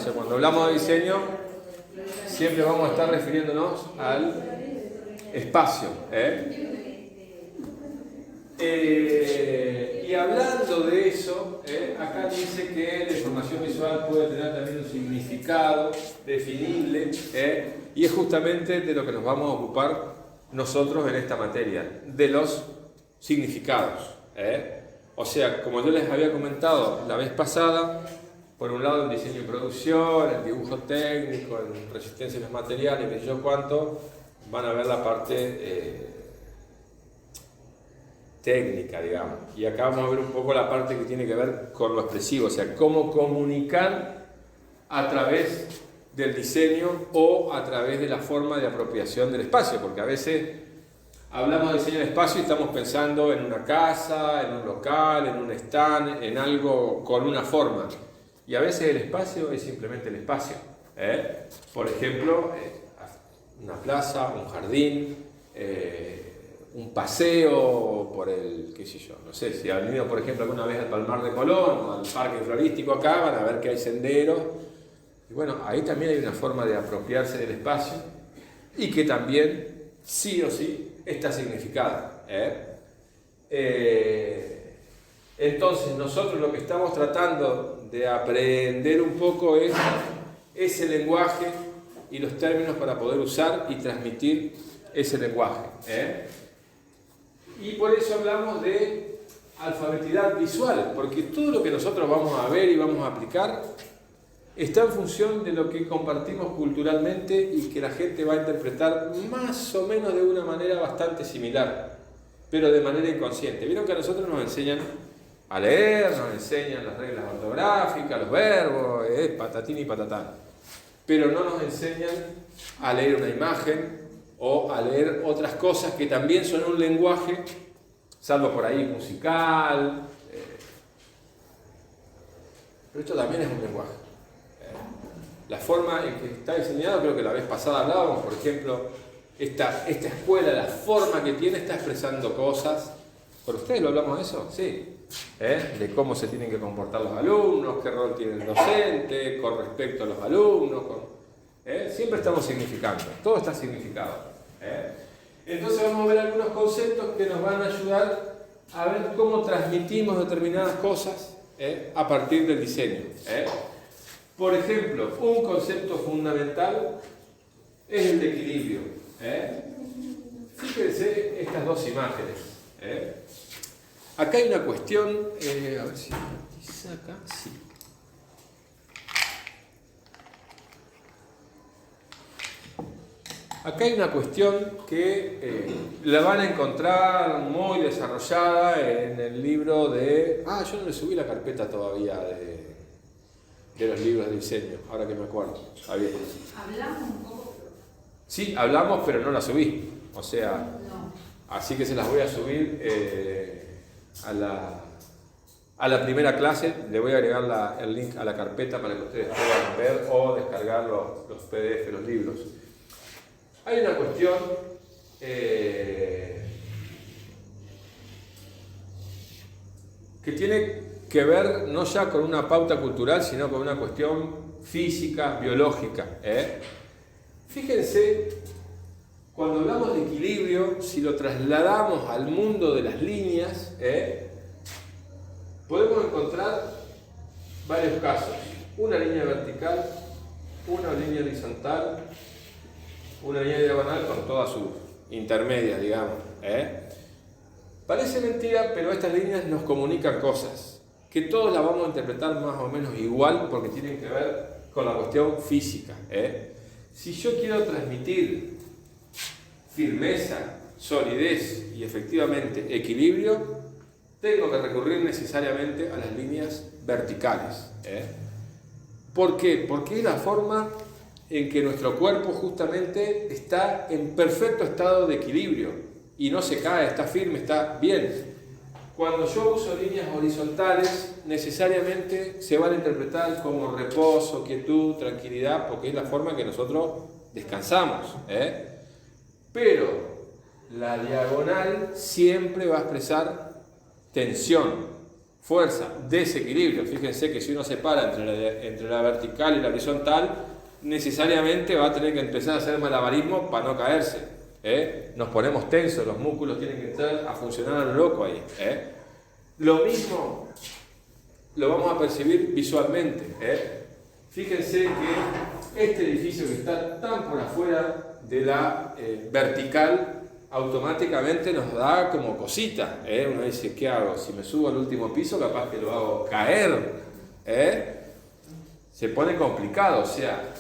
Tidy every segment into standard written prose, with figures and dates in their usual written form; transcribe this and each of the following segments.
Cuando hablamos de diseño, siempre vamos a estar refiriéndonos al espacio. Y hablando de eso, acá dice que la información visual puede tener también un significado definible, y es justamente de lo que nos vamos a ocupar nosotros en esta materia, de los significados. O sea, como yo les había comentado la vez pasada, por un lado el diseño y producción, el dibujo técnico, la resistencia a los materiales, que yo cuánto, van a ver la parte técnica, digamos. Y acá vamos a ver un poco la parte que tiene que ver con lo expresivo, o sea, cómo comunicar a través del diseño o a través de la forma de apropiación del espacio, porque a veces hablamos de diseño de espacio y estamos pensando en una casa, en un local, en un stand, en algo con una forma. Y a veces el espacio es simplemente el espacio. Por ejemplo, una plaza, un jardín, un paseo por el, qué sé yo, no sé, si han ido por ejemplo alguna vez al Palmar de Colón o al Parque Florístico acá, van a ver que hay senderos. Y bueno, ahí también hay una forma de apropiarse del espacio y que también, sí o sí, está significada. Entonces nosotros lo que estamos tratando de aprender un poco es ese lenguaje y los términos para poder usar y transmitir ese lenguaje. Y por eso hablamos de alfabetidad visual, porque todo lo que nosotros vamos a ver y vamos a aplicar está en función de lo que compartimos culturalmente y que la gente va a interpretar más o menos de una manera bastante similar, pero de manera inconsciente. Vieron que a nosotros nos enseñan a leer, nos enseñan las reglas ortográficas, los verbos, patatín y patatán, pero no nos enseñan a leer una imagen o a leer otras cosas que también son un lenguaje, salvo por ahí musical, pero esto también es un lenguaje. La forma en que está diseñado, creo que la vez pasada hablábamos, por ejemplo, esta escuela, la forma que tiene, está expresando cosas. ¿Con ustedes lo hablamos de eso? Sí. De cómo se tienen que comportar los alumnos, qué rol tiene el docente, con respecto a los alumnos. Siempre estamos significando, todo está significado. Entonces vamos a ver algunos conceptos que nos van a ayudar a ver cómo transmitimos determinadas cosas a partir del diseño. Por ejemplo, un concepto fundamental es el de equilibrio. Fíjense estas dos imágenes. Acá hay una cuestión, a ver si me acá, sí. Acá hay una cuestión que la van a encontrar muy desarrollada en el libro de... yo no le subí la carpeta todavía de los libros de diseño, ahora que me acuerdo. Javier. Hablamos un poco. Sí, hablamos, pero no la subí. O sea, no. Así que se las voy a subir a la primera clase. Le voy a agregar el link a la carpeta para que ustedes puedan ver o descargar los PDF, los libros. Hay una cuestión que tiene que ver no ya con una pauta cultural, sino con una cuestión física, biológica. Fíjense, cuando hablamos de equilibrio, si lo trasladamos al mundo de las líneas, podemos encontrar varios casos. Una línea vertical, una línea horizontal, una línea diagonal con todas sus intermedias, digamos. Parece mentira, pero estas líneas nos comunican cosas que todos las vamos a interpretar más o menos igual porque tienen que ver con la cuestión física. Si yo quiero transmitir firmeza, solidez y efectivamente equilibrio, tengo que recurrir necesariamente a las líneas verticales. ¿Por qué? Porque es la forma en que nuestro cuerpo justamente está en perfecto estado de equilibrio y no se cae, está firme, está bien. Cuando yo uso líneas horizontales, necesariamente se van a interpretar como reposo, quietud, tranquilidad, porque es la forma en que nosotros descansamos. Pero la diagonal siempre va a expresar tensión, fuerza, desequilibrio. Fíjense que si uno separa entre la vertical y la horizontal, necesariamente va a tener que empezar a hacer malabarismo para no caerse. Nos ponemos tensos, los músculos tienen que entrar a funcionar a lo loco ahí. Lo mismo lo vamos a percibir visualmente. Fíjense que este edificio que está tan por afuera de la vertical, automáticamente nos da como cosita. Uno dice, ¿qué hago? Si me subo al último piso, capaz que lo hago caer. Se pone complicado. O sea,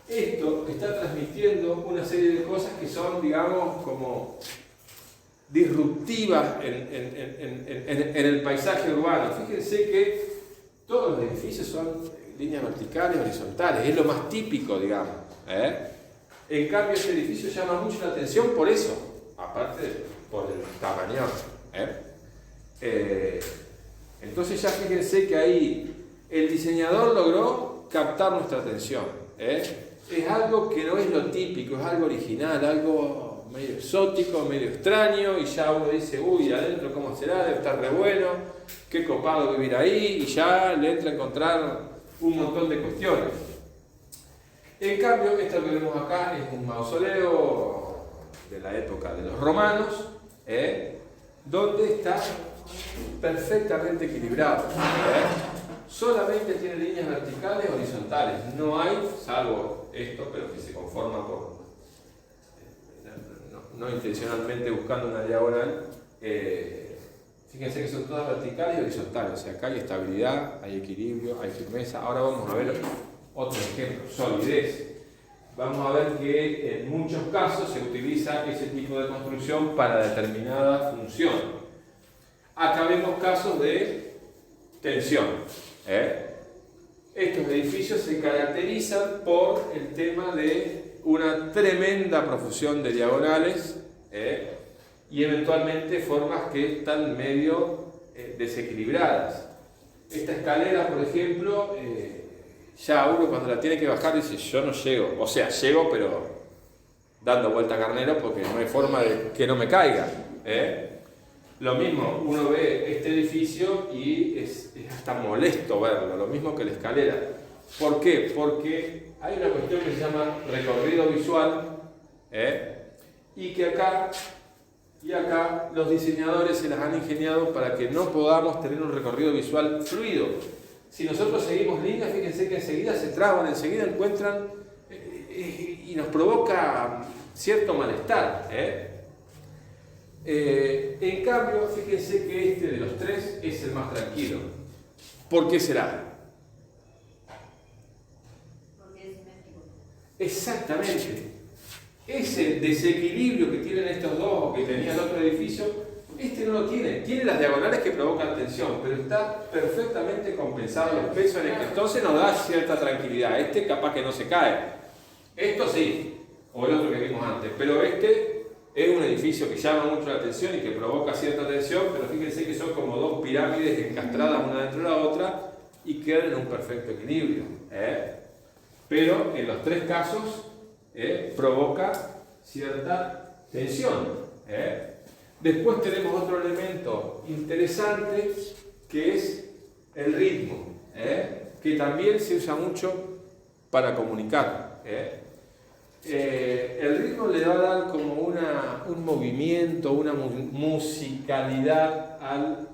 esto está transmitiendo una serie de cosas que son, digamos, como disruptivas en el paisaje urbano. Fíjense que todos los edificios son líneas verticales, horizontales. Es lo más típico, digamos. En cambio, este edificio llama mucho la atención por eso. Aparte por el tamaño. Entonces ya fíjense que ahí el diseñador logró captar nuestra atención. Es algo que no es lo típico, es algo original, algo medio exótico, medio extraño, y ya uno dice, uy, adentro cómo será, debe estar re bueno, qué copado vivir ahí, y ya le entra a encontrar un montón de cuestiones. En cambio, esto que vemos acá es un mausoleo de la época de los romanos, donde está perfectamente equilibrado. Solamente tiene líneas verticales y horizontales. No hay, salvo esto, pero que se conforma por, no intencionalmente buscando una diagonal. Fíjense que son todas verticales y horizontales. O sea, acá hay estabilidad, hay equilibrio, hay firmeza. Ahora vamos a ver otro ejemplo, solidez. Vamos a ver que en muchos casos se utiliza ese tipo de construcción para determinada función. Acá vemos casos de tensión. Estos edificios se caracterizan por el tema de una tremenda profusión de diagonales y eventualmente formas que están medio desequilibradas. Esta escalera, por ejemplo, ya uno cuando la tiene que bajar dice, yo no llego. O sea, llego pero dando vuelta a carnero porque no hay forma de que no me caiga. Lo mismo, uno ve este edificio y es hasta molesto verlo, lo mismo que la escalera. ¿Por qué? Porque hay una cuestión que se llama recorrido visual y que acá y acá los diseñadores se las han ingeniado para que no podamos tener un recorrido visual fluido. Si nosotros seguimos líneas, fíjense que enseguida se traban, enseguida encuentran y nos provoca cierto malestar. En cambio, fíjense que este de los tres es el más tranquilo. ¿Por qué será? Porque es simétrico. Exactamente. Ese desequilibrio que tienen estos dos o que tenía el otro edificio, este no lo tiene. Tiene las diagonales que provocan tensión, pero está perfectamente compensado los pesos en el que entonces nos da cierta tranquilidad. Este capaz que no se cae. Esto sí, o el otro que vimos antes, pero este es un edificio que llama mucho la atención y que provoca cierta tensión, pero fíjense que son como dos pirámides encastradas una dentro de la otra y quedan en un perfecto equilibrio. Pero en los tres casos provoca cierta tensión. Después tenemos otro elemento interesante que es el ritmo, que también se usa mucho para comunicar. El ritmo le va a dar como un movimiento, una musicalidad al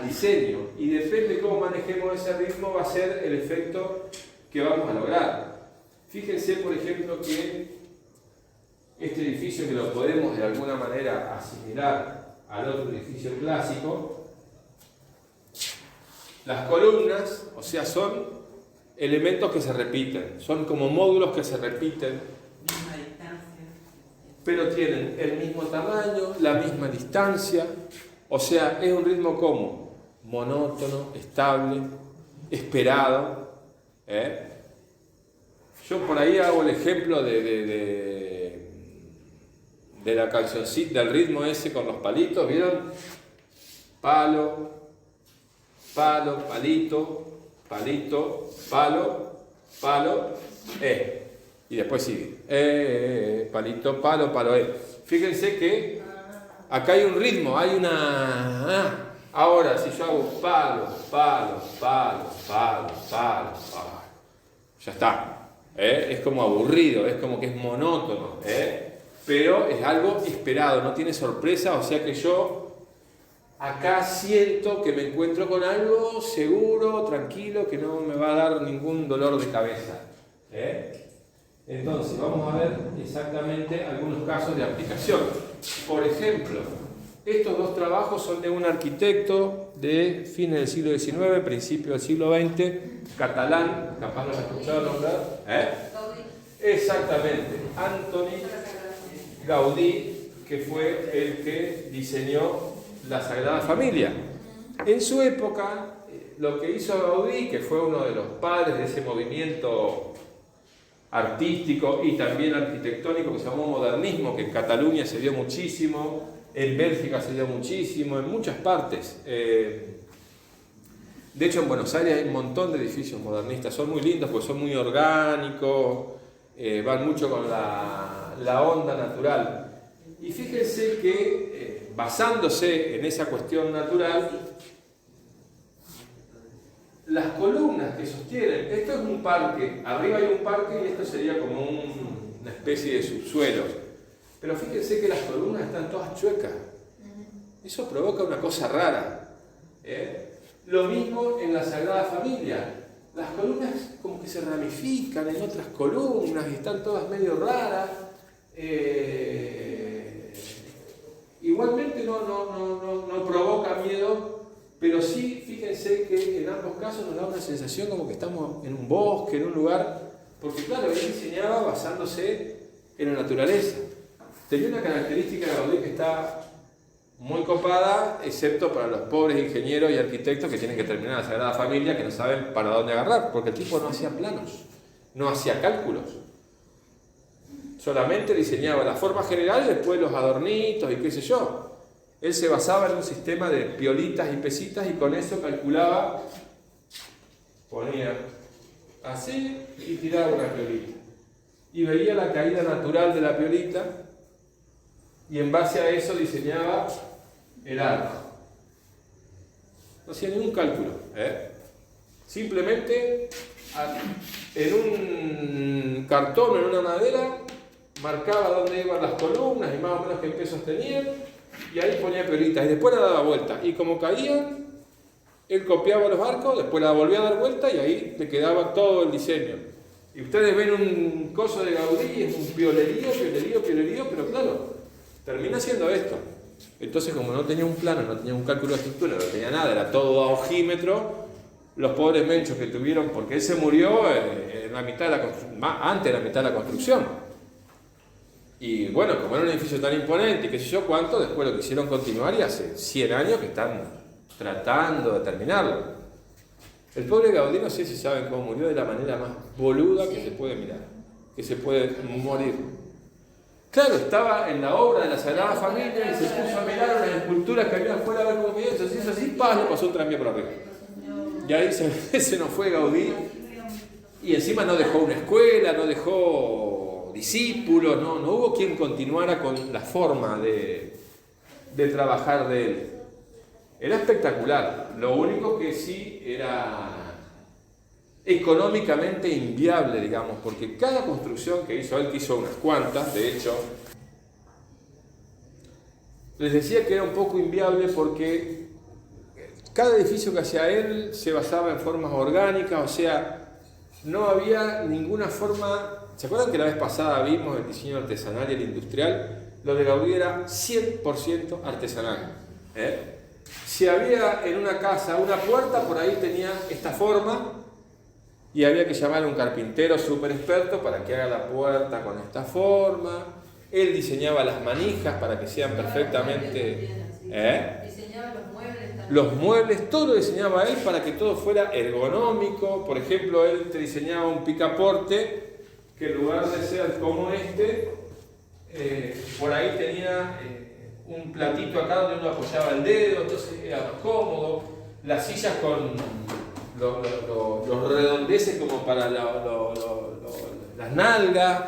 diseño, y depende de cómo manejemos ese ritmo va a ser el efecto que vamos a lograr. Fíjense, por ejemplo, que este edificio, que lo podemos de alguna manera asimilar al otro edificio clásico, las columnas, o sea, son elementos que se repiten, son como módulos que se repiten, Misma distancia. pero tienen el mismo tamaño, la misma distancia, o sea, es un ritmo como monótono, estable, esperado. Yo por ahí hago el ejemplo de la cancioncita, del ritmo ese con los palitos, ¿vieron? Palo, palo, palito, palito, palo, palo, y después sigue, palito, palo, palo, Fíjense que acá hay un ritmo, hay una... Ahora, si yo hago palo, palo, palo, palo, palo, palo, ya está. Es como aburrido, es como que es monótono, pero es algo esperado, no tiene sorpresa, o sea que yo acá siento que me encuentro con algo seguro, tranquilo, que no me va a dar ningún dolor de cabeza. Entonces, vamos a ver exactamente algunos casos de aplicación. Por ejemplo, estos dos trabajos son de un arquitecto de fines del siglo XIX, principio del siglo XX, catalán, capaz lo has escuchado nombrar. Exactamente, Antoni Gaudí, que fue el que diseñó la Sagrada Familia. En su época, lo que hizo Gaudí, que fue uno de los padres de ese movimiento artístico y también arquitectónico que se llamó modernismo, que en Cataluña se dio muchísimo, en Bélgica se dio muchísimo, en muchas partes. De hecho, en Buenos Aires hay un montón de edificios modernistas, son muy lindos porque son muy orgánicos, van mucho con la onda natural. Y fíjense que, basándose en esa cuestión natural, las columnas que sostienen, esto es un parque, arriba hay un parque y esto sería como una especie de subsuelo. Pero fíjense que las columnas están todas chuecas. Eso provoca una cosa rara. Lo mismo en la Sagrada Familia. Las columnas como que se ramifican en otras columnas y están todas medio raras. Igualmente no provoca miedo, pero sí, fíjense que en ambos casos nos da una sensación como que estamos en un bosque, en un lugar, porque claro, él diseñaba basándose en la naturaleza. Tenía una característica de Gaudí que está muy copada, excepto para los pobres ingenieros y arquitectos que tienen que terminar la Sagrada Familia, que no saben para dónde agarrar, porque el tipo no hacía planos, no hacía cálculos. Solamente diseñaba la forma general y después los adornitos y qué sé yo. Él se basaba en un sistema de piolitas y pesitas y con eso calculaba, ponía así y tiraba una piolita. Y veía la caída natural de la piolita y en base a eso diseñaba el arco. No hacía ningún cálculo. Simplemente en un cartón o en una madera marcaba dónde iban las columnas y más o menos qué pesos tenían y ahí ponía piolitas y después la daba vuelta. Y como caían, él copiaba los arcos, después la volvía a dar vuelta y ahí le quedaba todo el diseño. Y ustedes ven un coso de Gaudí, es un piolerío, pero claro, termina siendo esto. Entonces, como no tenía un plano, no tenía un cálculo de estructura, no tenía nada, era todo a ojímetro, los pobres menchos que tuvieron, porque él se murió en la mitad de antes de la mitad de la construcción. Y bueno, como era un edificio tan imponente y qué sé yo cuánto, después lo quisieron continuar y hace 100 años que están tratando de terminarlo. El pobre Gaudí, no sé si saben cómo murió, de la manera más boluda que se puede mirar, que se puede morir. Claro, estaba en la obra de la Sagrada Familia y se puso a mirar unas esculturas que había afuera a ver cómo veía, se hizo así, ¡pah!, le pasó un tranvía por arriba. Y ahí se nos fue Gaudí. Y encima no dejó una escuela, no dejó discípulos, no hubo quien continuara con la forma de trabajar de él. Era espectacular, lo único que sí era económicamente inviable, digamos, porque cada construcción que hizo él, que hizo unas cuantas, de hecho, les decía que era un poco inviable porque cada edificio que hacía él se basaba en formas orgánicas, o sea, no había ninguna forma. ¿Se acuerdan que la vez pasada vimos el diseño artesanal y el industrial? Lo de Gaudí era 100% artesanal. Si había en una casa una puerta, por ahí tenía esta forma y había que llamar a un carpintero súper experto para que haga la puerta con esta forma. Él diseñaba las manijas para que sean perfectamente... Diseñaba los muebles también. Los muebles, todo lo diseñaba él para que todo fuera ergonómico. Por ejemplo, él te diseñaba un picaporte que en lugar de ser como este, por ahí tenía un platito acá donde uno apoyaba el dedo, entonces era más cómodo. Las sillas con los redondeces como para las nalgas,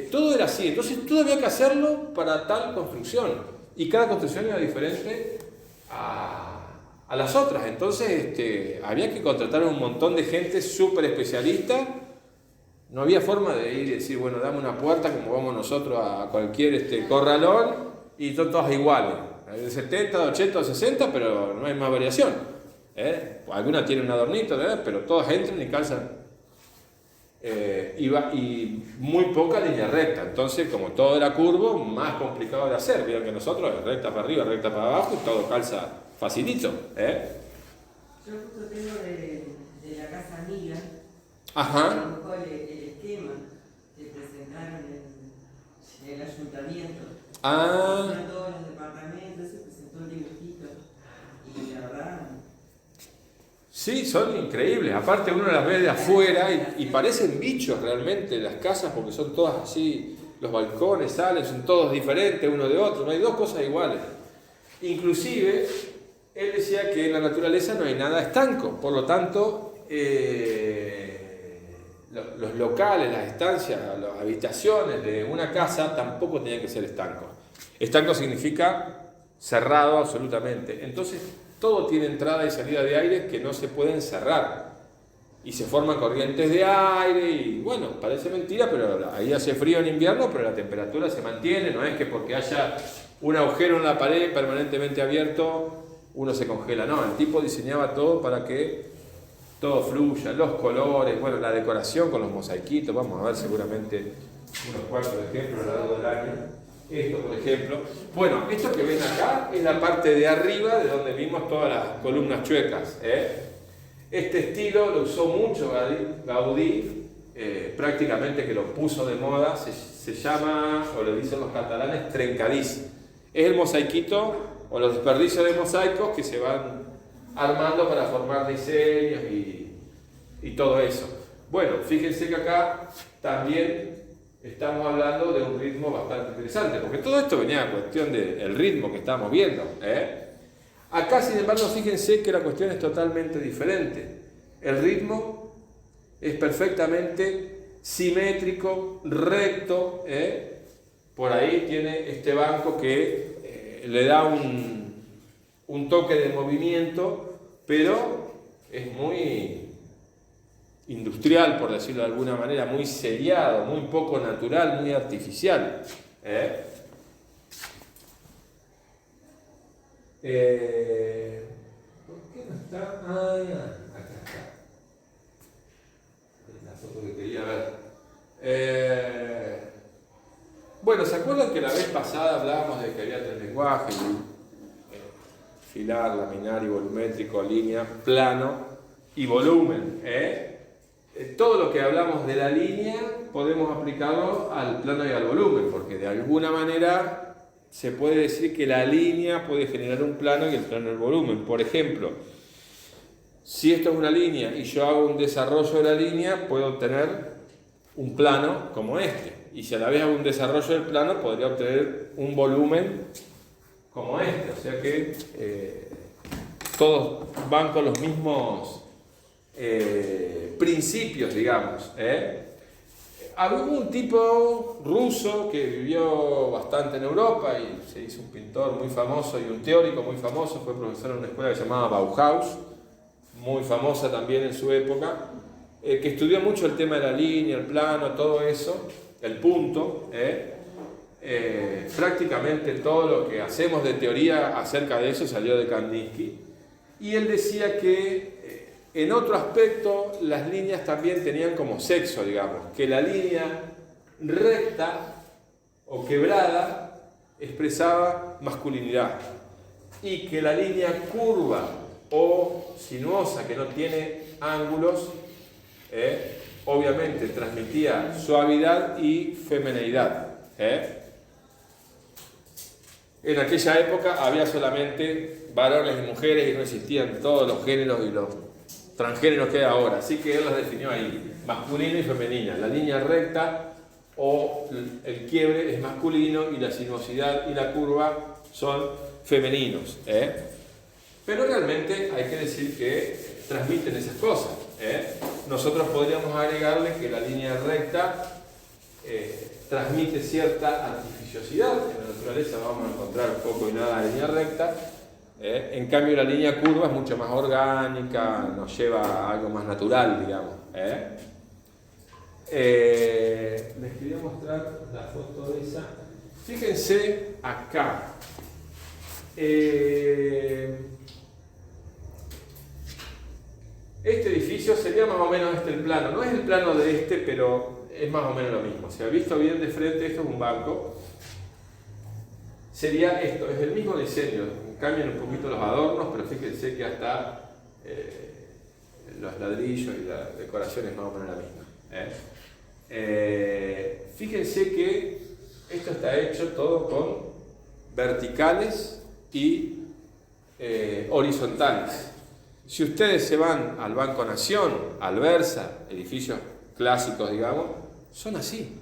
todo era así. Entonces todo había que hacerlo para tal construcción. Y cada construcción era diferente a las otras. Entonces había que contratar un montón de gente súper especialista. No había forma de ir y decir, bueno, dame una puerta como vamos nosotros a cualquier corralón y son todas iguales. De 70, de 80, de 60, pero no hay más variación. Algunas tienen un adornito, pero todas entran y calzan. Y muy poca línea recta. Entonces, como todo era curvo, más complicado de hacer. Vieron que nosotros, recta para arriba, recta para abajo, y todo calza facilito. Yo justo tengo de la casa amiga. Ajá. El esquema que presentaron en el ayuntamiento. Ah. Todos los departamentos, se presentó el dibujito. Y la verdad. Sí, son increíbles. Aparte uno las ve de afuera y parecen bichos realmente las casas porque son todas así, los balcones salen, son todos diferentes uno de otro, no hay dos cosas iguales. Inclusive, él decía que en la naturaleza no hay nada estanco, por lo tanto, los locales, las estancias, las habitaciones de una casa tampoco tenían que ser estancos. Estanco significa cerrado absolutamente. Entonces, todo tiene entrada y salida de aire que no se pueden cerrar. Y se forman corrientes de aire y, bueno, parece mentira, pero ahí hace frío en invierno, pero la temperatura se mantiene. No es que porque haya un agujero en la pared permanentemente abierto, uno se congela. No, el tipo diseñaba todo para que todo fluya, los colores, bueno, la decoración con los mosaiquitos. Vamos a ver seguramente unos cuantos ejemplos a lo largo del año. Esto, por ejemplo. Bueno, esto que ven acá es la parte de arriba de donde vimos todas las columnas chuecas. Este estilo lo usó mucho Gaudí, prácticamente que lo puso de moda, se llama, o le dicen los catalanes, trencadís. Es el mosaiquito o los desperdicios de mosaicos que se van armando para formar diseños y todo eso. Bueno, fíjense que acá también estamos hablando de un ritmo bastante interesante, porque todo esto venía a cuestión del ritmo que estamos viendo. Acá, sin embargo, fíjense que la cuestión es totalmente diferente. El ritmo es perfectamente simétrico, recto. Por ahí tiene este banco que le da un toque de movimiento, pero es muy industrial, por decirlo de alguna manera, muy seriado, muy poco natural, muy artificial. ¿Por qué no está? Ah, ya, acá está. Es la foto que quería ver. Bueno, ¿se acuerdan que la vez pasada hablábamos de que había tres lenguajes? Filar, laminar y volumétrico, línea, plano y volumen. Todo lo que hablamos de la línea podemos aplicarlo al plano y al volumen, porque de alguna manera se puede decir que la línea puede generar un plano y el plano el volumen. Por ejemplo, si esto es una línea y yo hago un desarrollo de la línea, puedo obtener un plano como este. Y si a la vez hago un desarrollo del plano, podría obtener un volumen como este. O sea que todos van con los mismos principios, digamos. Había un tipo ruso que vivió bastante en Europa y se hizo un pintor muy famoso y un teórico muy famoso, fue profesor en una escuela que se llamaba Bauhaus, muy famosa también en su época, que estudió mucho el tema de la línea, el plano, todo eso, el punto. Prácticamente todo lo que hacemos de teoría acerca de eso salió de Kandinsky. Y él decía que en otro aspecto las líneas también tenían como sexo, digamos, que la línea recta o quebrada expresaba masculinidad y que la línea curva o sinuosa, que no tiene ángulos, obviamente transmitía suavidad y femineidad. En aquella época había solamente varones y mujeres y no existían todos los géneros y los transgéneros que hay ahora, así que él las definió ahí, masculino y femenina. La línea recta o el quiebre es masculino y la sinuosidad y la curva son femeninos. Pero realmente hay que decir que transmiten esas cosas. Nosotros podríamos agregarle que la línea recta transmite cierta artificiosidad. En la naturaleza vamos a encontrar poco y nada de línea recta. En cambio la línea curva es mucho más orgánica, nos lleva a algo más natural, digamos. Les quería mostrar la foto de esa. Fíjense acá. Este edificio sería más o menos el plano. No es el plano de este, pero es más o menos lo mismo. Si ha visto bien de frente, esto es un banco. Sería esto, es el mismo diseño. Cambian un poquito los adornos, pero fíjense que hasta los ladrillos y la decoración es más o menos la misma. Fíjense que esto está hecho todo con verticales y horizontales. Si ustedes se van al Banco Nación, al Versa, edificios clásicos, digamos, son así.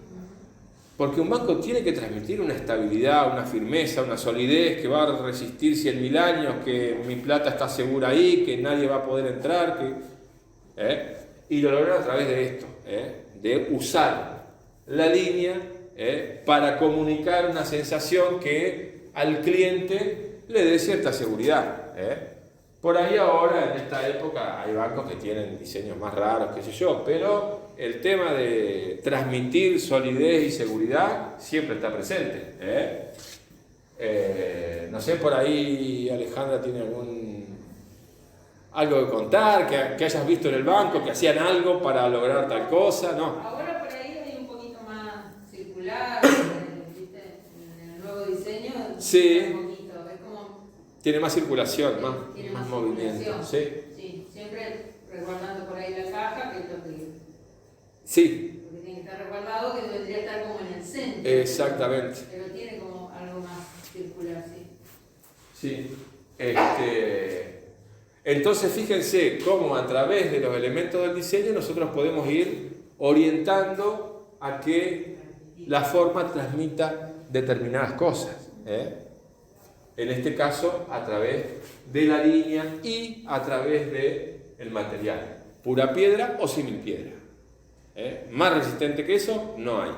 Porque un banco tiene que transmitir una estabilidad, una firmeza, una solidez que va a resistir 100.000 años, que mi plata está segura ahí, que nadie va a poder entrar. Y lo logran a través de esto, de usar la línea para comunicar una sensación que al cliente le dé cierta seguridad. Por ahí ahora, en esta época, hay bancos que tienen diseños más raros, qué sé yo, pero el tema de transmitir solidez y seguridad siempre está presente. No sé, por ahí Alejandra tiene algo que contar, que hayas visto en el banco, que hacían algo para lograr tal cosa, ¿no? Ahora por ahí hay un poquito más circular, ¿viste? En el nuevo diseño. Sí. Un poquito, es como... Tiene más circulación, tiene más más movimiento. circulación. Sí. Sí, siempre resguardando por ahí la caja, que es lo que... Sí. Porque tiene que estar resguardado, que debería estar como en el centro. Exactamente. Pero tiene como algo más circular, sí. Sí. Entonces fíjense cómo a través de los elementos del diseño nosotros podemos ir orientando a que la forma transmita determinadas cosas. En este caso a través de la línea y a través del material. Pura piedra o símil piedra. Más resistente que eso no hay.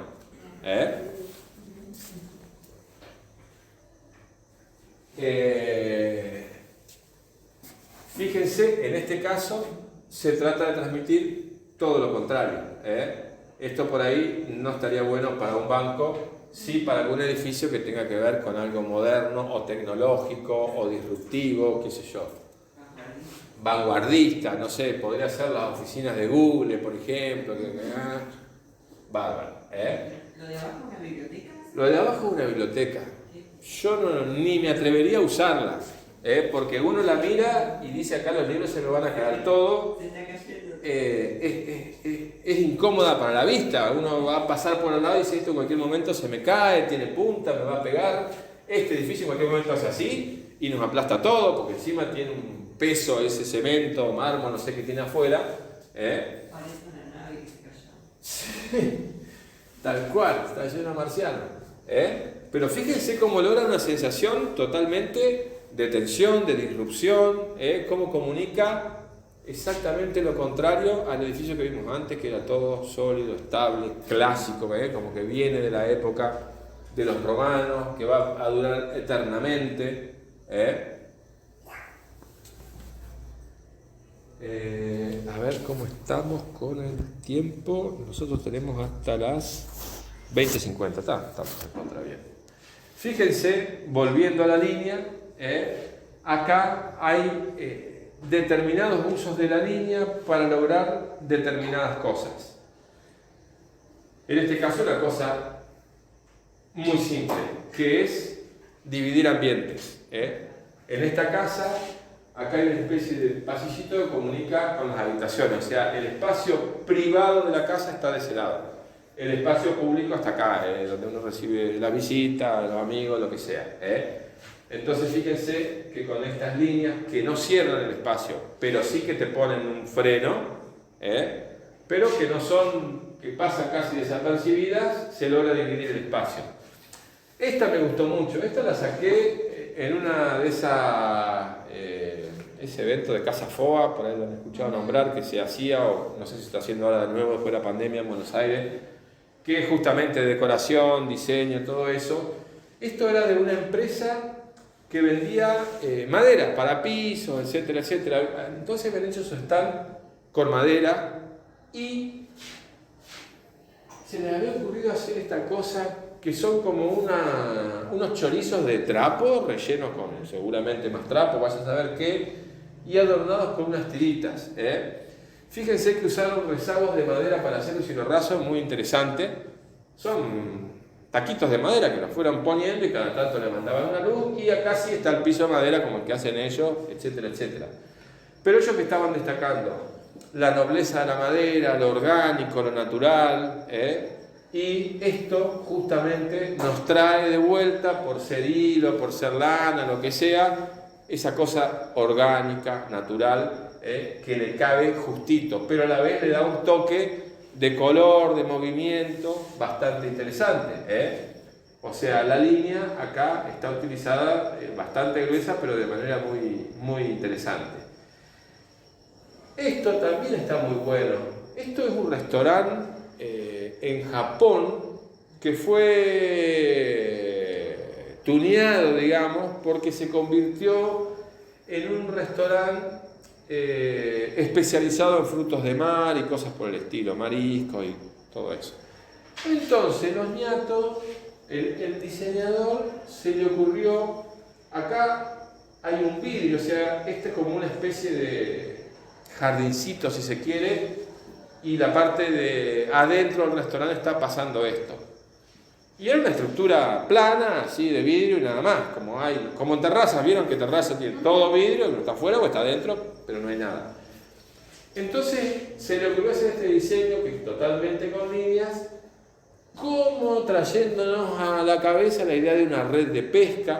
Fíjense, en este caso se trata de transmitir todo lo contrario. Esto por ahí no estaría bueno para un banco, sí para algún edificio que tenga que ver con algo moderno o tecnológico o disruptivo, qué sé yo. Vanguardista, no sé, podría ser las oficinas de Google, por ejemplo. Bárbaro. ¿Lo de abajo es una biblioteca? Lo de abajo es una biblioteca. Yo ni me atrevería a usarla, porque uno la mira y dice acá los libros se me van a caer todo. Es incómoda para la vista. Uno va a pasar por al lado y dice esto en cualquier momento se me cae, tiene punta, me va a pegar. Este edificio en cualquier momento hace así y nos aplasta todo porque encima tiene un peso ese cemento, mármol, no sé qué tiene afuera. Parece una nave que se cayó. Sí, tal cual, está lleno de marcianos. Pero fíjense cómo logra una sensación totalmente de tensión, de disrupción, cómo comunica exactamente lo contrario al edificio que vimos antes, que era todo sólido, estable, clásico, como que viene de la época de los romanos, que va a durar eternamente. A ver cómo estamos con el tiempo. Nosotros tenemos hasta las 20:50. Estamos en contra bien. Fíjense, volviendo a la línea, acá hay determinados usos de la línea para lograr determinadas cosas. En este caso, una cosa muy simple, que es dividir ambientes. En esta casa, acá hay una especie de pasillito que comunica con las habitaciones, o sea, el espacio privado de la casa está de ese lado. El espacio público hasta acá, donde uno recibe la visita, los amigos, lo que sea. Entonces fíjense que con estas líneas que no cierran el espacio, pero sí que te ponen un freno, pero que no son, que pasan casi desapercibidas, se logra dividir el espacio. Esta me gustó mucho, esta la saqué en una de esas, ese evento de Casa FOA, por ahí lo han escuchado nombrar, que se hacía, o no sé si se está haciendo ahora de nuevo después de la pandemia en Buenos Aires, que es justamente decoración, diseño, todo eso. Esto era de una empresa que vendía madera para pisos, etcétera, etcétera. Entonces habían hecho su stand con madera y se les había ocurrido hacer esta cosa que son como unos chorizos de trapo rellenos con seguramente más trapo, vaya a saber qué, y adornados con unas tiritas. Fíjense que usaron rezagos de madera para hacer un cinorraso muy interesante. Son taquitos de madera que los fueron poniendo y cada tanto le mandaban una luz, y acá sí está el piso de madera como el que hacen ellos, etcétera, etcétera. Pero ellos que estaban destacando la nobleza de la madera, lo orgánico, lo natural, y esto justamente nos trae de vuelta, por ser hilo, por ser lana, lo que sea, esa cosa orgánica, natural, que le cabe justito, pero a la vez le da un toque de color, de movimiento bastante interesante. O sea, la línea acá está utilizada bastante gruesa, pero de manera muy, muy interesante. Esto también está muy bueno. Esto es un restaurante en Japón que fue tuneado, digamos, porque se convirtió en un restaurante especializado en frutos de mar y cosas por el estilo, mariscos y todo eso. Entonces, los ñatos, el diseñador se le ocurrió, acá hay un vidrio, o sea, este es como una especie de jardincito, si se quiere, y la parte de adentro del restaurante está pasando esto. Y era una estructura plana, así de vidrio y nada más, como en terrazas. Vieron que terraza tiene todo vidrio, no está afuera o está adentro, pero no hay nada. Entonces se le ocurrió hacer este diseño que es totalmente con líneas, como trayéndonos a la cabeza la idea de una red de pesca.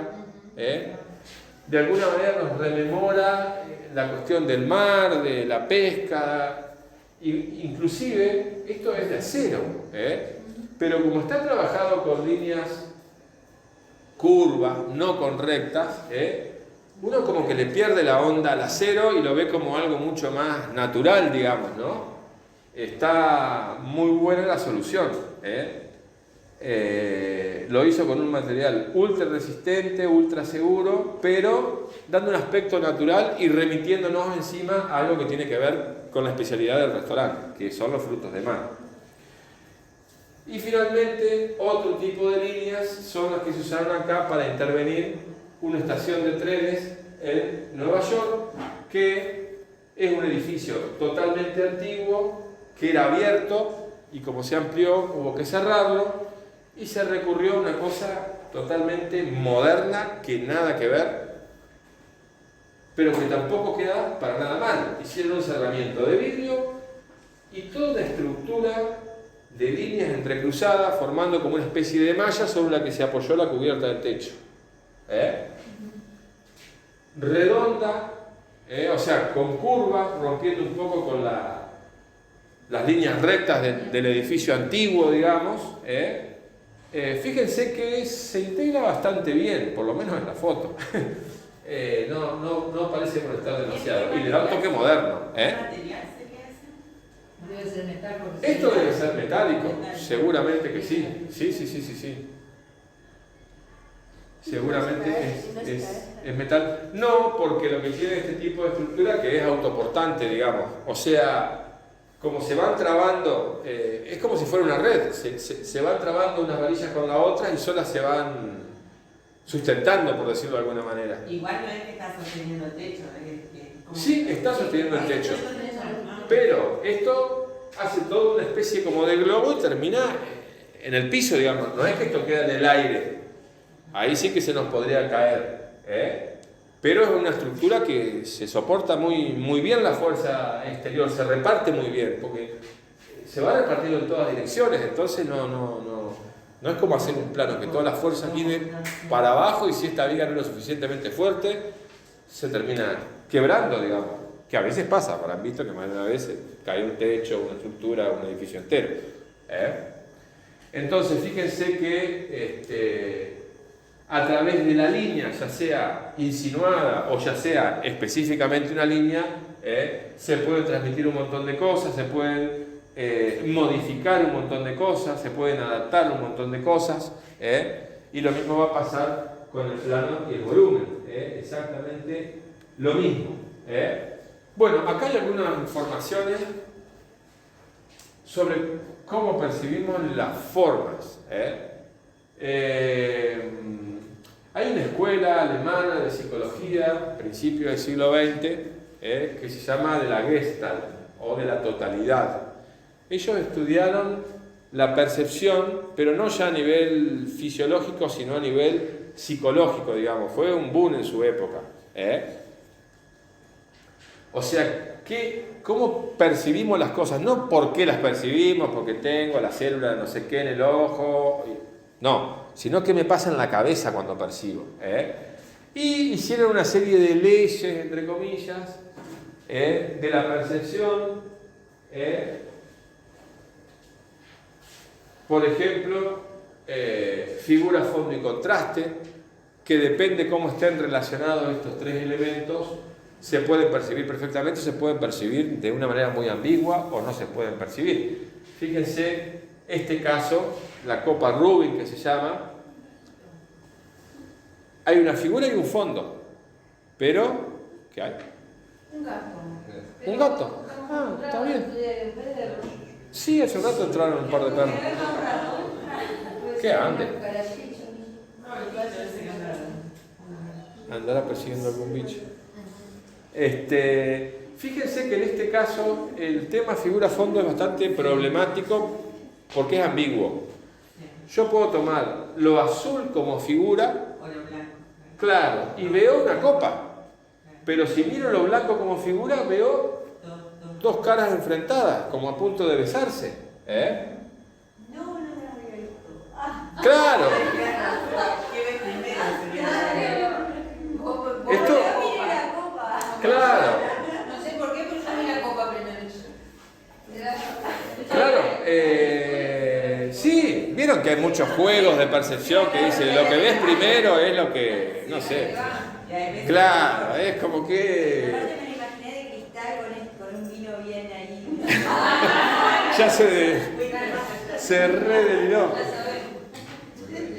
De alguna manera nos rememora la cuestión del mar, de la pesca. Inclusive esto es de acero, pero como está trabajado con líneas curvas, no con rectas, uno como que le pierde la onda al acero y lo ve como algo mucho más natural, digamos, ¿no? Está muy buena la solución. Lo hizo con un material ultra resistente, ultra seguro, pero dando un aspecto natural y remitiéndonos encima a algo que tiene que ver con la especialidad del restaurante, que son los frutos de mar. Y finalmente, otro tipo de líneas son las que se usaron acá para intervenir una estación de trenes en Nueva York, que es un edificio totalmente antiguo, que era abierto, y como se amplió hubo que cerrarlo, y se recurrió a una cosa totalmente moderna, que nada que ver, pero que tampoco queda para nada mal. Hicieron un cerramiento de vidrio y toda una estructura de líneas entrecruzadas, formando como una especie de malla sobre la que se apoyó la cubierta del techo. Redonda, o sea, con curvas, rompiendo un poco con las líneas rectas del edificio antiguo, digamos. Fíjense que se integra bastante bien, por lo menos en la foto. No parece molestar demasiado. Y le da un toque moderno. ¿Qué material se queda así? Debe ser metal. Esto debe ser metálico, seguramente que sí. Sí. Seguramente es metal. No, porque lo que tiene este tipo de estructura que es autoportante, digamos. O sea, como se van trabando, es como si fuera una red. Se van trabando unas varillas con la otra y solas se van sustentando, por decirlo de alguna manera. Igual no es que está sosteniendo el techo. Sí, está sosteniendo el techo. Pero esto hace toda una especie como de globo y termina en el piso, digamos. No es que esto queda en el aire. Ahí sí que se nos podría caer. Pero es una estructura que se soporta muy bien la fuerza exterior, se reparte muy bien, porque se va repartiendo en todas direcciones. Entonces no es como hacer un plano, que toda la fuerza viene para abajo y si esta viga no es lo suficientemente fuerte, se termina quebrando, digamos. Que a veces pasa, habrán visto que más de una vez cae un techo, una estructura, un edificio entero. Entonces, fíjense que a través de la línea, ya sea insinuada o ya sea específicamente una línea, se pueden transmitir un montón de cosas, se pueden modificar un montón de cosas, se pueden adaptar un montón de cosas, y lo mismo va a pasar con el plano y el volumen, exactamente lo mismo. Bueno, acá hay algunas informaciones sobre cómo percibimos las formas. Hay una escuela alemana de psicología, principio del siglo XX, que se llama de la Gestalt o de la totalidad. Ellos estudiaron la percepción, pero no ya a nivel fisiológico, sino a nivel psicológico, digamos. Fue un boom en su época. O sea, ¿cómo percibimos las cosas? No por qué las percibimos, porque tengo la célula de no sé qué en el ojo. No, sino qué me pasa en la cabeza cuando percibo. Y hicieron una serie de leyes, entre comillas, de la percepción. Por ejemplo, figura, fondo y contraste, que depende cómo estén relacionados estos tres elementos, se pueden percibir perfectamente, se pueden percibir de una manera muy ambigua o no se pueden percibir. Fíjense, este caso, la copa Rubik que se llama, hay una figura y un fondo, pero, ¿qué hay? Un gato. ¿Un gato? Ah, está bien. Sí, hace un rato entraron un par de perros. ¿Qué ande? Andará persiguiendo algún bicho. Fíjense que en este caso el tema figura-fondo es bastante problemático porque es ambiguo. Yo puedo tomar lo azul como figura, claro, y veo una copa. Pero si miro lo blanco como figura, veo dos caras enfrentadas, como a punto de besarse. No la había visto. Claro. Esto, claro. No sé por qué, pero yo vi la copa primero. Claro, sí, vieron que hay muchos juegos de percepción que dicen lo que ves primero es lo que, no sé. Claro, es como que... Aparte me lo imaginé de cristal con un vino bien ahí. Ya se redeliró.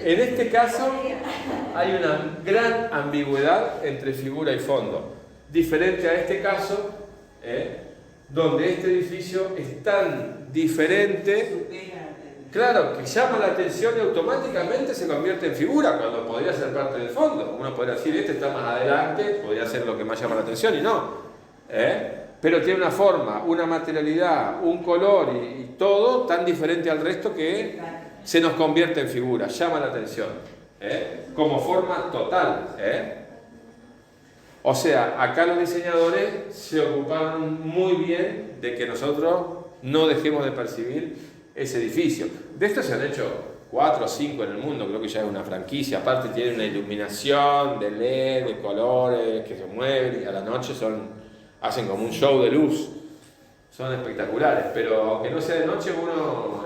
En este caso hay una gran ambigüedad entre figura y fondo, diferente a este caso, donde este edificio es tan diferente, claro, que llama la atención y automáticamente se convierte en figura, cuando podría ser parte del fondo. Uno podría decir, este está más adelante, podría ser lo que más llama la atención, y no. Pero tiene una forma, una materialidad, un color y todo tan diferente al resto que se nos convierte en figura, llama la atención, como forma total. O sea, acá los diseñadores se ocuparon muy bien de que nosotros no dejemos de percibir ese edificio. De estos se han hecho 4 o 5 en el mundo, creo que ya es una franquicia. Aparte tiene una iluminación de LED, de colores que se mueven y a la noche hacen como un show de luz. Son espectaculares, pero aunque no sea de noche, uno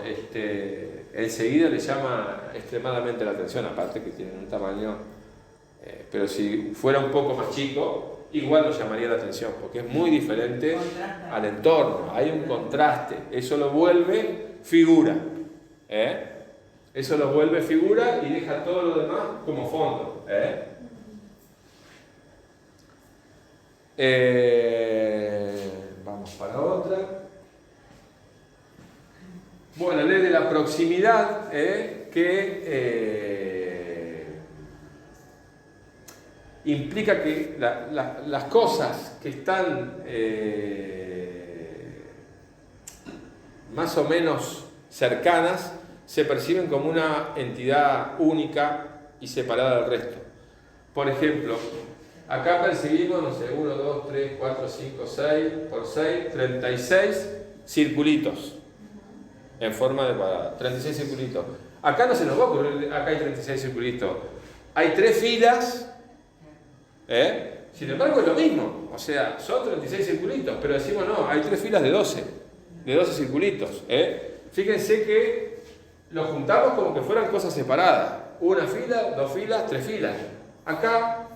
enseguida le llama extremadamente la atención, aparte que tienen un tamaño... pero si fuera un poco más chico, igual nos llamaría la atención, porque es muy diferente al entorno, hay un contraste, eso lo vuelve figura, eso lo vuelve figura y deja todo lo demás como fondo. Vamos para otra. Bueno, la ley de la proximidad, que implica que las cosas que están más o menos cercanas se perciben como una entidad única y separada del resto. Por ejemplo, acá percibimos, no sé, 1, 2, 3, 4, 5, 6 por 6, 36 circulitos en forma de cuadrado, 36 circulitos. Acá no se nos va a ocurrir, acá hay 36 circulitos. Hay 3 filas. Sin embargo es lo mismo, o sea, son 36 circulitos, pero decimos no, hay 3 filas de 12 circulitos. Fíjense que los juntamos como que fueran cosas separadas, una fila, 2 filas, 3 filas. Acá,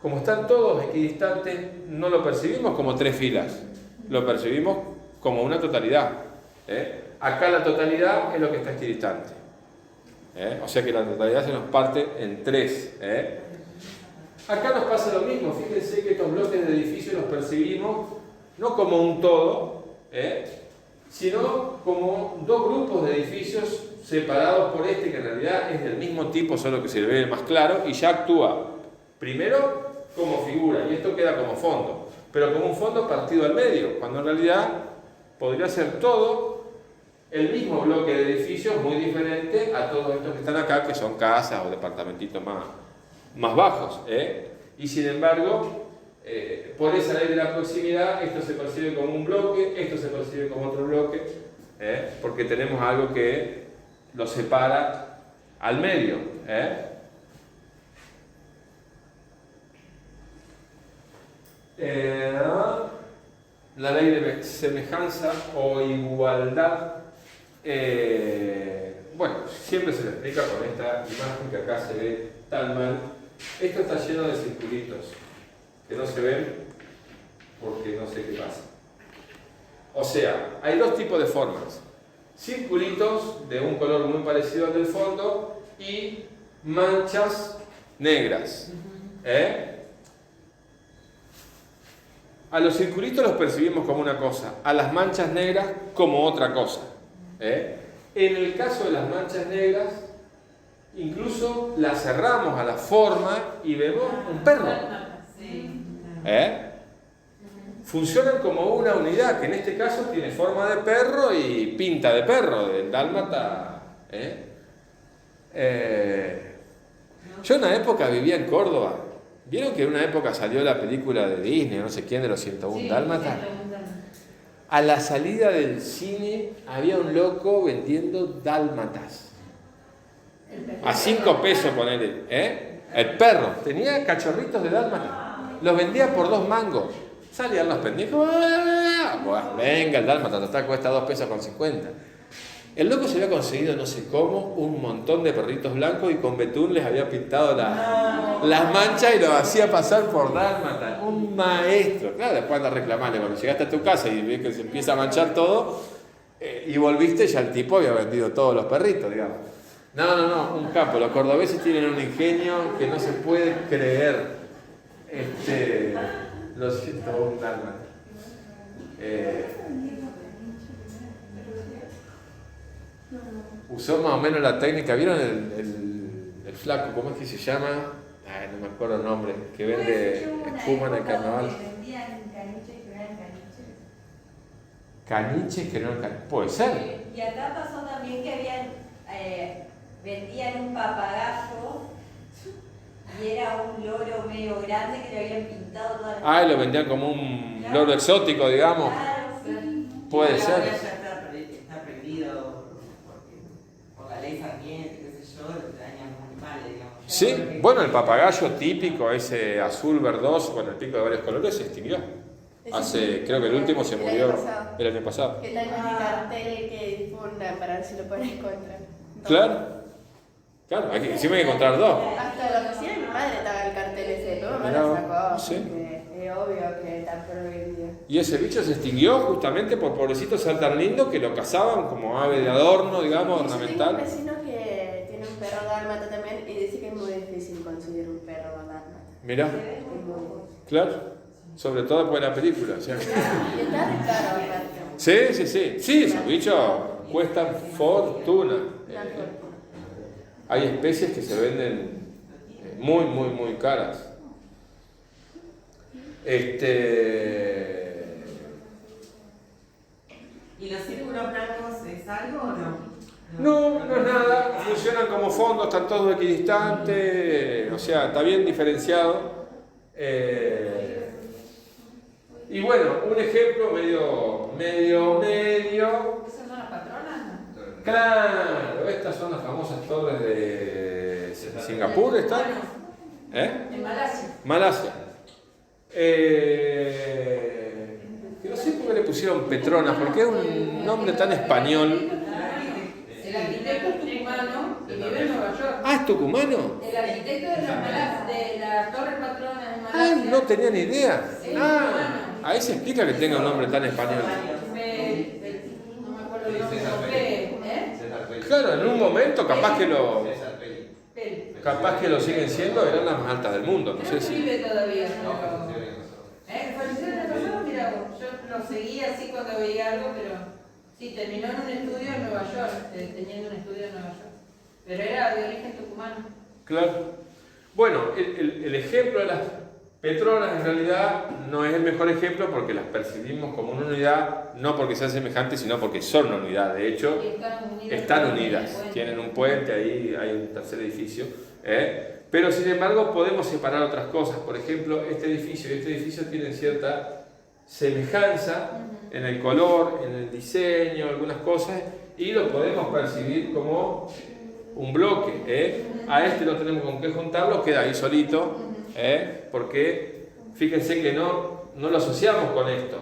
como están todos equidistantes, no lo percibimos como 3 filas, lo percibimos como una totalidad. Acá la totalidad es lo que está equidistante. O sea que la totalidad se nos parte en 3. Acá nos pasa lo mismo. Fíjense que estos bloques de edificios los percibimos no como un todo, sino como dos grupos de edificios separados por este, que en realidad es del mismo tipo, solo que se le ve más claro, y ya actúa primero como figura, y esto queda como fondo, pero como un fondo partido al medio, cuando en realidad podría ser todo el mismo bloque de edificios, muy diferente a todos estos que están acá, que son casas o departamentitos más bajos. Y sin embargo, por esa ley de la proximidad, esto se percibe como un bloque, esto se percibe como otro bloque, porque tenemos algo que lo separa al medio. La ley de semejanza o igualdad, bueno, siempre se le explica con esta imagen que acá se ve tan mal. Esto está lleno de circulitos que no se ven porque no sé qué pasa. O sea, hay dos tipos de formas: circulitos de un color muy parecido al del fondo y manchas negras. A los circulitos los percibimos como una cosa, a las manchas negras como otra cosa. En el caso de las manchas negras, incluso las cerramos a la forma y vemos un perro. Funcionan como una unidad, que en este caso tiene forma de perro y pinta de perro, del dálmata. Yo en una época vivía en Córdoba. ¿Vieron que en una época salió la película de Disney, no sé quién, de los 101 dálmatas? A la salida del cine había un loco vendiendo dálmatas. A 5 pesos, ponele. El perro tenía cachorritos de dálmata. Los vendía por 2 mangos. Salían los pendejos. Bueno, venga, el dálmata total cuesta 2 pesos con 50. El loco se había conseguido, no sé cómo, un montón de perritos blancos y con betún les había pintado las manchas y los hacía pasar por dálmata. Un maestro. Claro, después anda a reclamarle. Cuando llegaste a tu casa y ves que se empieza a manchar todo, y volviste, ya el tipo había vendido todos los perritos, digamos. No, un capo. Los cordobeses tienen un ingenio que no se puede creer. Lo siento, un dálmata. Usó más o menos la técnica. ¿Vieron el flaco? ¿Cómo es que se llama? Ay, no me acuerdo el nombre. Que vende espuma en el carnaval. Vendían caniches que no eran caniches. Caniches que no eran caniches. Puede ser. Y acá pasó también que vendían un papagayo y era un loro medio grande que le habían pintado toda la... Ah, y lo vendían como un loro exótico, digamos. Claro, sí. Puede Y ser. ahora ya está prohibido por la ley Sarmiento, qué sé yo, dañan animales, digamos. Sí, bueno, el papagayo típico, ese azul verdoso con el pico de varios colores, se extinguió. Creo que el último se murió el año pasado. ¿Qué tal el cartel que difundan para ver si lo pueden encontrar? Claro, encima hay que encontrar 2. Hasta la oficina de mi madre estaba el cartel ese, pero me lo sacó. Sí. Es obvio que está prohibido. Y ese bicho se extinguió justamente por pobrecitos ser tan lindo que lo cazaban como ave de adorno, digamos, ornamental. Tengo un vecino que tiene un perro dálmata también y dice que es muy difícil conseguir un perro dálmata. Mirá, Es muy difícil. claro. Sobre todo después de la película. O sea. Y está de caro aparte. Sí, esos bichos cuestan fortuna. Una fortuna. Hay especies que se venden muy caras. ¿Y los círculos blancos es algo o no? No es nada. Funcionan como fondos, están todos equidistantes. O sea, está bien diferenciado. Y bueno, un ejemplo medio. ¿Esas son las patronas? Claro, estas son las famosas torres de Singapur, ¿están? En Malasia. Malasia. Que no sé por qué le pusieron Petronas, porque es un nombre tan español. El arquitecto es tucumano y vive en Nueva York. Ah, ¿es tucumano? El arquitecto de las Torres Patronas de Ah, Malasia. no tenía ni idea. Es Ah, tucumano. ahí se explica que tenga un nombre tan español. No me acuerdo bien Claro, en un momento capaz que lo Él. siguen siendo, eran las más altas del mundo, no sé Él si. vive todavía, pero... Falleció el año pasado, mira vos, yo lo seguía así cuando veía algo, pero sí, terminó en un estudio en Nueva York, teniendo un estudio en Nueva York. Pero era de origen tucumano. Claro. Bueno, el ejemplo de las Petronas en realidad no es el mejor ejemplo porque las percibimos como una unidad, no porque sean semejantes, sino porque son una unidad. De hecho, Y están unidas, tienen un puente, ahí hay un tercer edificio. Pero sin embargo podemos separar otras cosas. Por ejemplo, este edificio y este edificio tienen cierta semejanza en el color, en el diseño, algunas cosas, y lo podemos percibir como un bloque. A este no tenemos con qué juntarlo, queda ahí solito, porque fíjense que no lo asociamos con esto.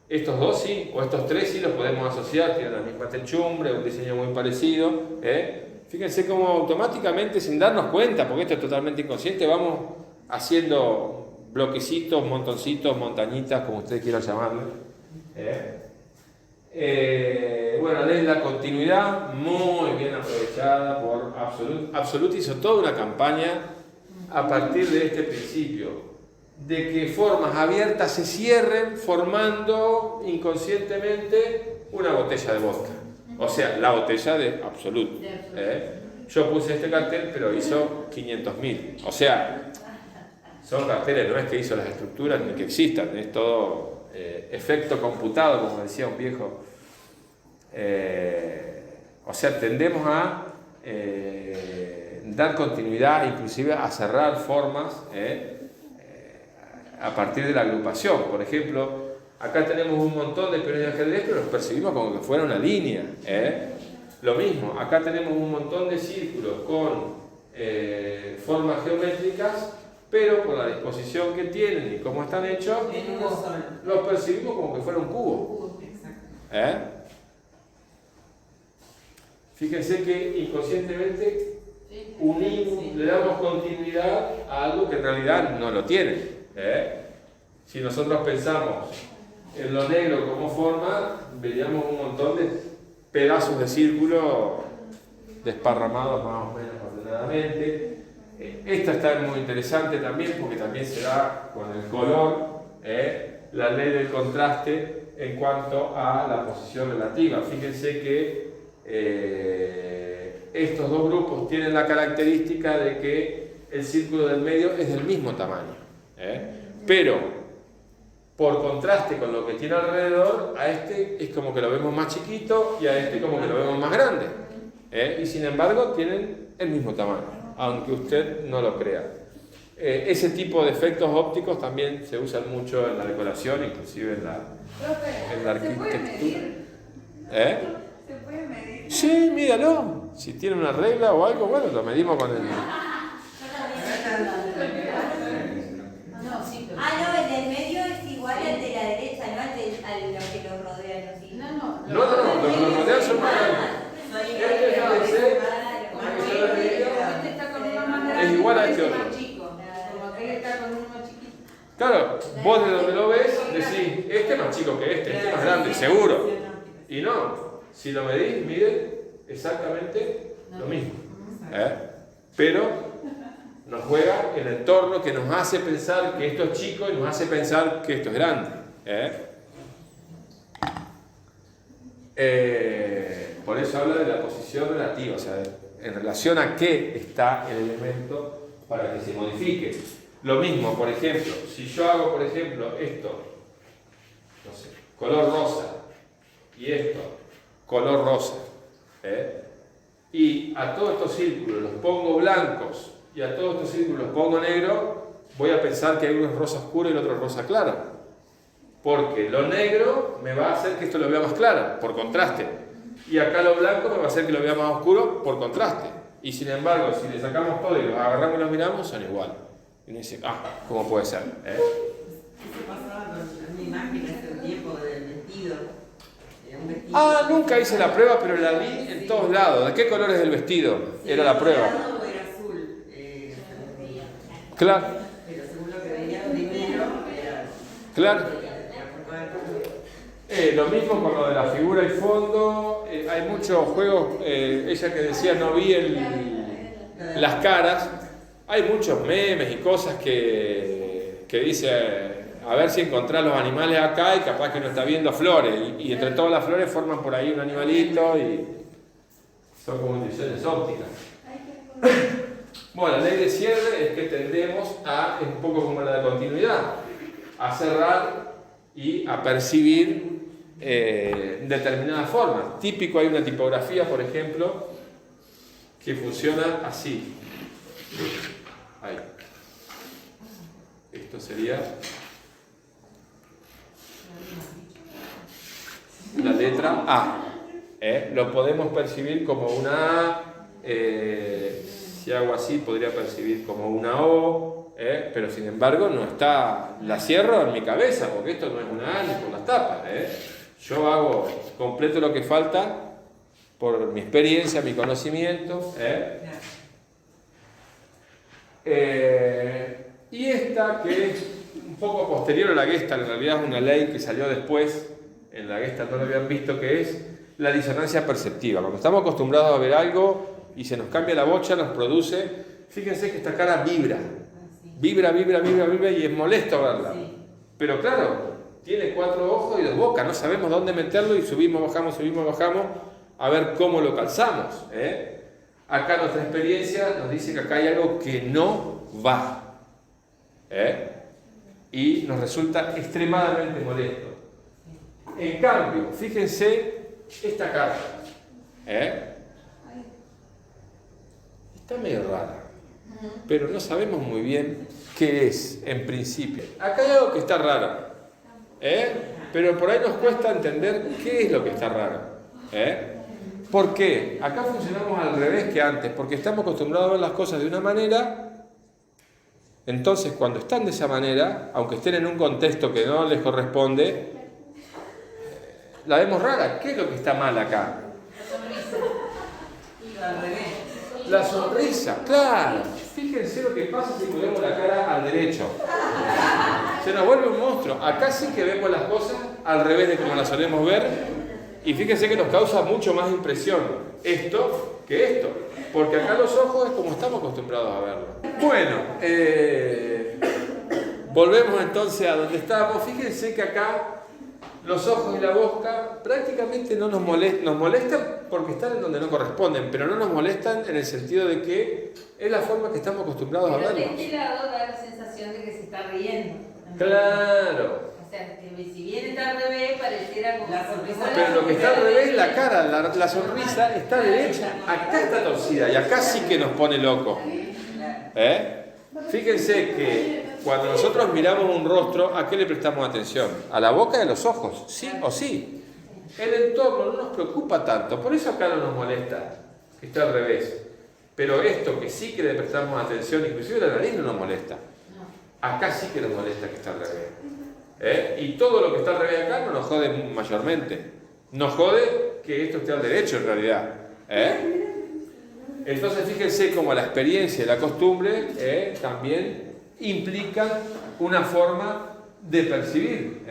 Estos dos sí, o estos tres sí los podemos asociar, tienen la misma techumbre, un diseño muy parecido. Fíjense cómo automáticamente, sin darnos cuenta, porque esto es totalmente inconsciente, vamos haciendo bloquecitos, montoncitos, montañitas, como ustedes quieran llamarlo. Bueno, ley de la continuidad, muy bien aprovechada por Absolut. Absolut hizo toda una campaña a partir de este principio, de que formas abiertas se cierren formando inconscientemente una botella de vodka. O sea, la botella de Absolut. Yo puse este cartel, pero hizo 500.000. O sea, son carteles, no es que hizo las estructuras ni que existan, es todo efecto computado, como decía un viejo. O sea, tendemos a dar continuidad, inclusive a cerrar formas a partir de la agrupación. Por ejemplo, acá tenemos un montón de peones de ajedrez, pero los percibimos como que fuera una línea. Lo mismo, acá tenemos un montón de círculos con formas geométricas, pero por la disposición que tienen y cómo están hechos, los percibimos como que fuera un cubo. Fíjense que inconscientemente unimos, le damos continuidad a algo que en realidad no lo tiene. Si nosotros pensamos en lo negro como forma, veríamos un montón de pedazos de círculo desparramados más o menos ordenadamente. Esta está muy interesante también porque también se da con el color, la ley del contraste en cuanto a la posición relativa. Fíjense que estos dos grupos tienen la característica de que el círculo del medio es del mismo tamaño, pero por contraste con lo que tiene alrededor, a este es como que lo vemos más chiquito y a este como que lo vemos más grande, y sin embargo tienen el mismo tamaño, aunque usted no lo crea. Ese tipo de efectos ópticos también se usan mucho en la decoración, inclusive en la arquitectura. ¿Se puede medir? ¿Se puede medir? Sí, míralo. Si tiene una regla o algo, bueno, lo medimos con el... No, sí, pero... No, el del medio es igual al de la derecha, no al de los que los rodean, ¿sí? No, No, los que nos rodean son más grandes. Este está con uno más grande, es igual a este este otro. más chico. Como aquel está con uno más chiquito. Claro, vos de donde lo ves, decís, este es más chico que este es más grande, seguro. Y no, si lo medís, miden exactamente lo mismo. Pero nos juega el entorno que nos hace pensar que esto es chico y nos hace pensar que esto es grande. Por eso habla de la posición relativa, o sea, en relación a qué está el elemento para que se modifique. Lo mismo, por ejemplo, si yo hago, por ejemplo, esto, no sé, color rosa, y esto, color rosa, y a todos estos círculos los pongo blancos, y a todos estos círculos los pongo negro, voy a pensar que uno es rosa oscuro y el otro es rosa clara. Porque lo negro me va a hacer que esto lo vea más claro, por contraste. Y acá lo blanco me va a hacer que lo vea más oscuro, por contraste. Y sin embargo, si le sacamos todo y los agarramos y los miramos, son igual. Y uno dice, ¿cómo puede ser? Eso pasaba con una imagen hace un tiempo del vestido. Un vestido. Nunca hice la prueba, pero la vi en todos lados. ¿De qué color es el vestido? Era la prueba. ¿Dorado o era azul? Claro. Pero según lo que veía primero, era... Claro. Lo mismo con lo de la figura y fondo. Hay muchos juegos, ella que decía no vi las caras. Hay muchos memes y cosas que dice, a ver si encontrás los animales acá y capaz que no está viendo flores. Y entre todas las flores forman por ahí un animalito y son como ilusiones ópticas. Bueno, la ley de cierre es que tendemos a, es un poco como la de continuidad, a cerrar y a percibir determinadas formas. Típico, hay una tipografía, por ejemplo, que funciona así. Ahí. Esto sería la letra A. Lo podemos percibir como una A. Si hago así, podría percibir como una O. Pero sin embargo, no está. La cierro en mi cabeza, porque esto no es una A ni con las tapas. Yo hago completo lo que falta por mi experiencia, mi conocimiento. Y esta, que es un poco posterior a la Gestalt, en realidad es una ley que salió después, en la Gestalt no lo habían visto, que es la disonancia perceptiva. Cuando estamos acostumbrados a ver algo y se nos cambia la bocha, nos produce, fíjense que esta cara vibra, vibra y es molesto verla. Pero claro, tiene 4 ojos y 2 bocas, no sabemos dónde meterlo y subimos, bajamos, a ver cómo lo calzamos. Acá nuestra experiencia nos dice que acá hay algo que no va. Y nos resulta extremadamente molesto. En cambio, fíjense esta carta. Está medio rara, pero no sabemos muy bien qué es en principio. Acá hay algo que está raro, pero por ahí nos cuesta entender qué es lo que está raro. ¿Por qué? Acá funcionamos al revés que antes, porque estamos acostumbrados a ver las cosas de una manera. Entonces, cuando están de esa manera, aunque estén en un contexto que no les corresponde, la vemos rara. ¿Qué es lo que está mal acá? La sonrisa, claro. Fíjense lo que pasa si ponemos la cara al derecho. Se nos vuelve un monstruo. Acá sí que vemos las cosas al revés de como las solemos ver. Y fíjense que nos causa mucho más impresión esto que esto. Porque acá los ojos es como estamos acostumbrados a verlo. Bueno, volvemos entonces a donde estábamos. Fíjense que acá los ojos y la boca prácticamente no nos molestan porque están en donde no corresponden, pero no nos molestan en el sentido de que es la forma que estamos acostumbrados a verlos. Pero de este lado da la sensación de que se está riendo. Claro. O sea, que si bien está al revés, pareciera como la sonrisa. Pero lo que está al revés es la cara, la sonrisa está derecha, acá está torcida y acá sí que nos pone loco. Fíjense que cuando nosotros miramos un rostro, ¿a qué le prestamos atención? A la boca y a los ojos, sí o sí. El entorno no nos preocupa tanto, por eso acá no nos molesta, que está al revés. Pero esto que sí que le prestamos atención, inclusive la nariz no nos molesta. Acá sí que nos molesta que está al revés. Y todo lo que está al revés acá no nos jode mayormente. Nos jode que esto esté al derecho en realidad. Entonces fíjense cómo la experiencia y la costumbre también implican una forma de percibir.